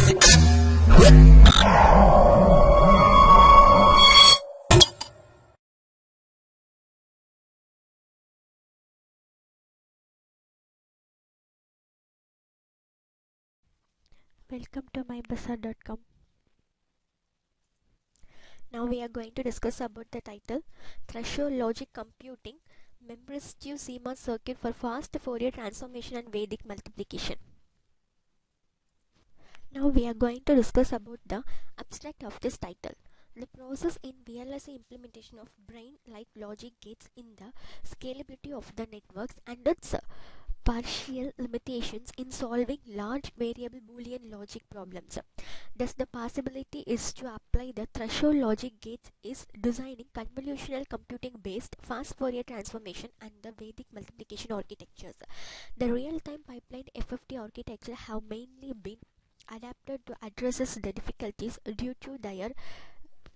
Welcome to mybazaar.com. Now we are going to discuss about the title Threshold Logic Computing Memristive CMOS Circuit for Fast Fourier Transformation and Vedic Multiplication. Now we are going to discuss about the abstract of this title. The process in VLSI implementation of brain-like logic gates in the scalability of the networks and its partial limitations in solving large variable Boolean logic problems. Thus, the possibility is to apply the threshold logic gates is designing convolutional computing based fast Fourier transformation and the Vedic multiplication architectures. The real-time pipeline FFT architecture have mainly been adapted to addresses the difficulties due to their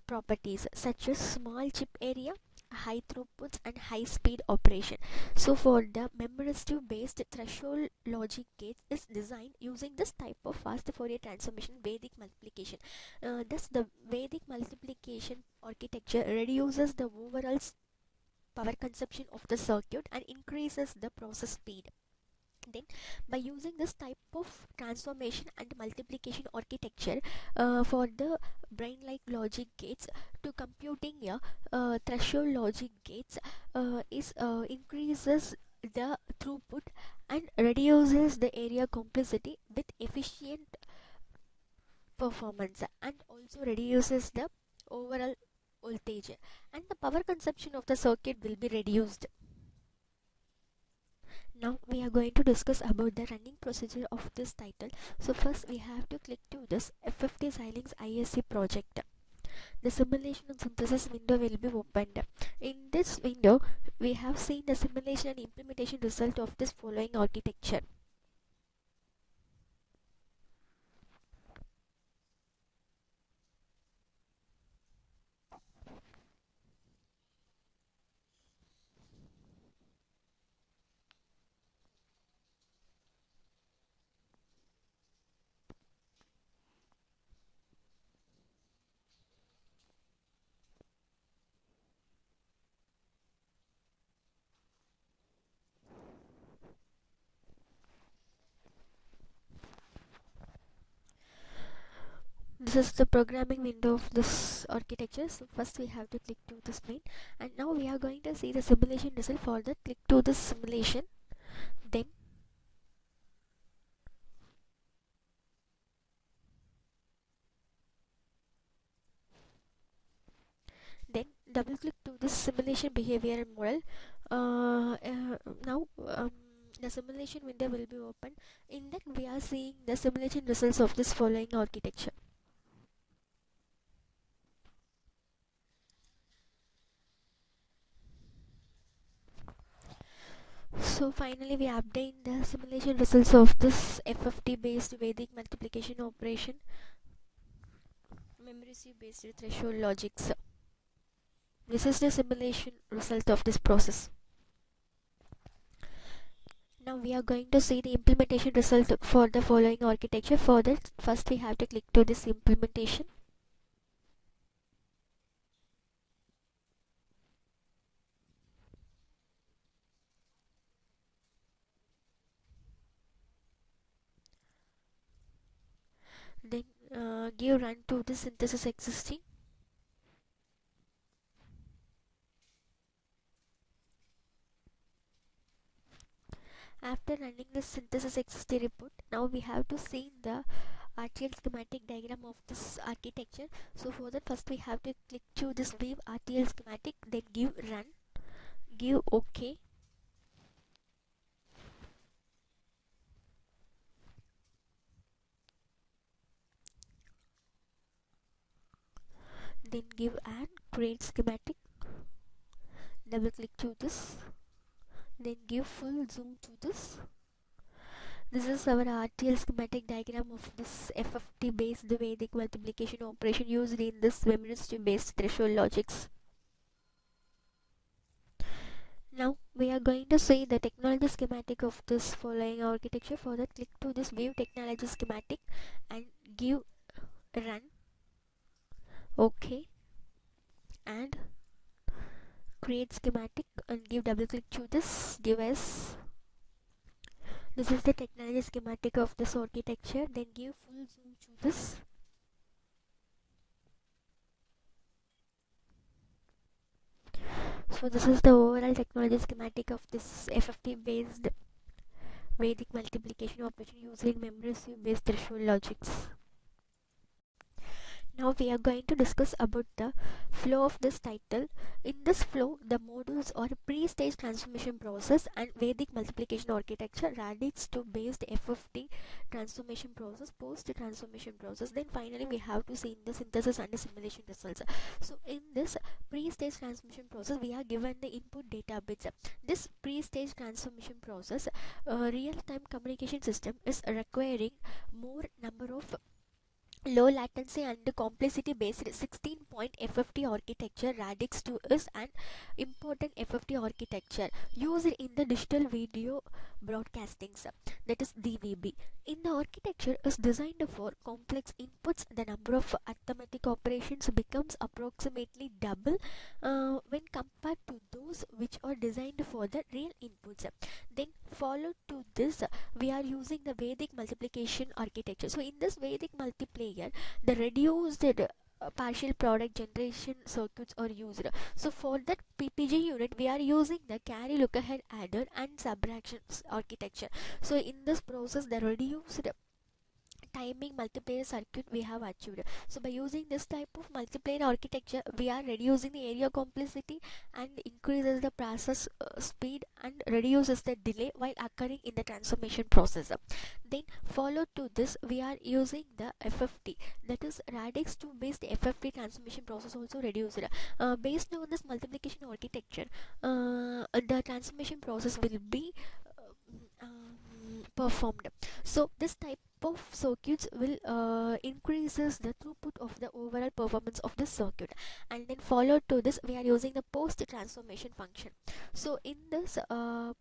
properties such as small chip area, high throughputs and high speed operation. So for the memristive based threshold logic gates is designed using this type of fast Fourier transformation Vedic multiplication. Thus the Vedic multiplication architecture reduces the overall power consumption of the circuit and increases the process speed. Then by using this type of transformation and multiplication architecture for the brain-like logic gates to computing a threshold logic gates is increases the throughput and reduces the area complexity with efficient performance and also reduces the overall voltage and the power consumption of the circuit will be reduced. Now we are going to discuss about the running procedure of this title. So first we have to click to this FFT Xilinx ISC project. The simulation and synthesis window will be opened. In this window we have seen the simulation and implementation result of this following architecture. This is the programming window of this architecture. So first we have to click to this main, and now we are going to see the simulation result. For that, click to this simulation, then double click to this simulation behavior model. Now the simulation window will be open. In that we are seeing the simulation results of this following architecture. So finally we obtain the simulation results of this FFT based Vedic multiplication operation, memristive based threshold logics. This is the simulation result of this process. Now we are going to see the implementation result for the following architecture. For that, first we have to click to this implementation. Then give run to the synthesis existing. After running the synthesis existing report, now we have to see the RTL schematic diagram of this architecture. So for that, first we have to click to this view RTL schematic, then give run, give OK. Then give add create schematic, double click to this, then give full zoom to this. This is our RTL schematic diagram of this FFT based Vedic multiplication operation used in this memristive based threshold logics. Now we are going to see the technology schematic of this following architecture. For that, click to this view technology schematic and give run. Okay, and create schematic and give double click to this device. This is the technology schematic of this architecture. Then give full zoom to this. So this is the overall technology schematic of this FFT based Vedic multiplication operation using memory based threshold logics. Now we are going to discuss about the flow of this title. In this flow, the modules are pre-stage transformation process and Vedic multiplication architecture, radix to based FFT transformation process, post transformation process. Then finally we have to see in the synthesis and the simulation results. So in this pre-stage transformation process, we are given the input data bits. This pre-stage transformation process, real-time communication system is requiring more number of low latency and complexity based 16-point FFT architecture. Radix 2 is an important FFT architecture used in the digital video broadcasting, that is DVB. In the architecture is designed for complex inputs. The number of arithmetic operations becomes approximately double when compared to those which are designed for the real inputs. Then followed to this, we are using the Vedic multiplication architecture. So in this Vedic multiplayer, the reduced partial product generation circuits are used. So for that PPG unit, we are using the carry look ahead adder and subtraction architecture. So in this process, the reduced timing multiplayer circuit we have achieved. So by using this type of multiplayer architecture, we are reducing the area complexity and increases the process speed and reduces the delay while occurring in the transformation process. Then followed to this, we are using the FFT, that is radix 2 based FFT transformation process also reduced. Based on this multiplication architecture, the transformation process will be performed. So this type of circuits will increases the throughput of the overall performance of the circuit. And then followed to this, we are using the post transformation function. So in this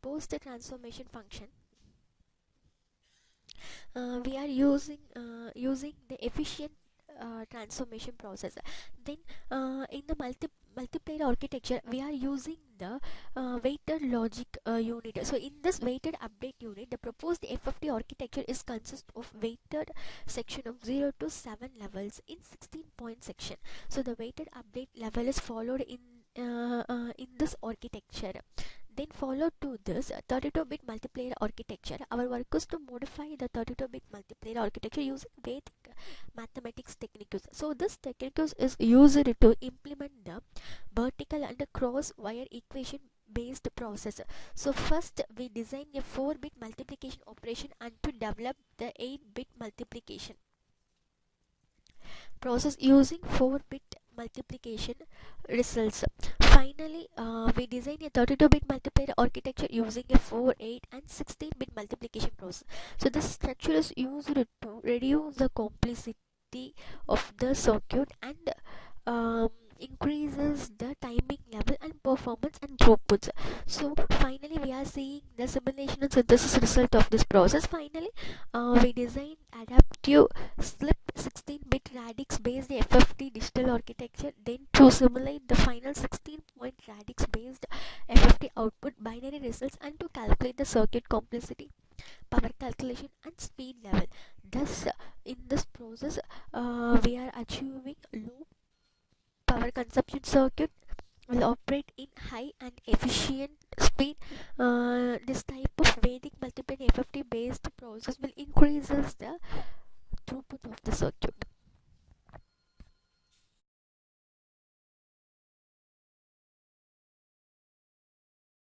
post transformation function, we are using the efficient transformation process. Then in the multiplayer architecture, we are using the weighted logic unit. So in this weighted update unit, the proposed FFT architecture is consist of weighted section of 0 to 7 levels in 16-point section. So the weighted update level is followed in this architecture. Then followed to this 32-bit multiplayer architecture. Our work is to modify the 32-bit multiplayer architecture using Vedic mathematics techniques. So this techniques is used to implement the vertical and cross wire equation based process. So first we design a 4-bit multiplication operation and to develop the 8-bit multiplication process using 4-bit multiplication results. Finally, we design a 32-bit multiplier architecture using a 4, 8 and 16-bit multiplication process. So this structure is used to reduce the complexity of the circuit and increases the timing level and performance and throughputs. So finally we are seeing the simulation and synthesis result of this process. Finally we design adaptive slip 16-bit radix based FFT digital architecture, then to simulate the final 16-point radix based FFT output binary results and to calculate the circuit complexity, power calculation and speed level. Thus in this process we are achieving low power consumption circuit will operate in high and efficient speed. This type of Vedic multiple FFT based process will increases the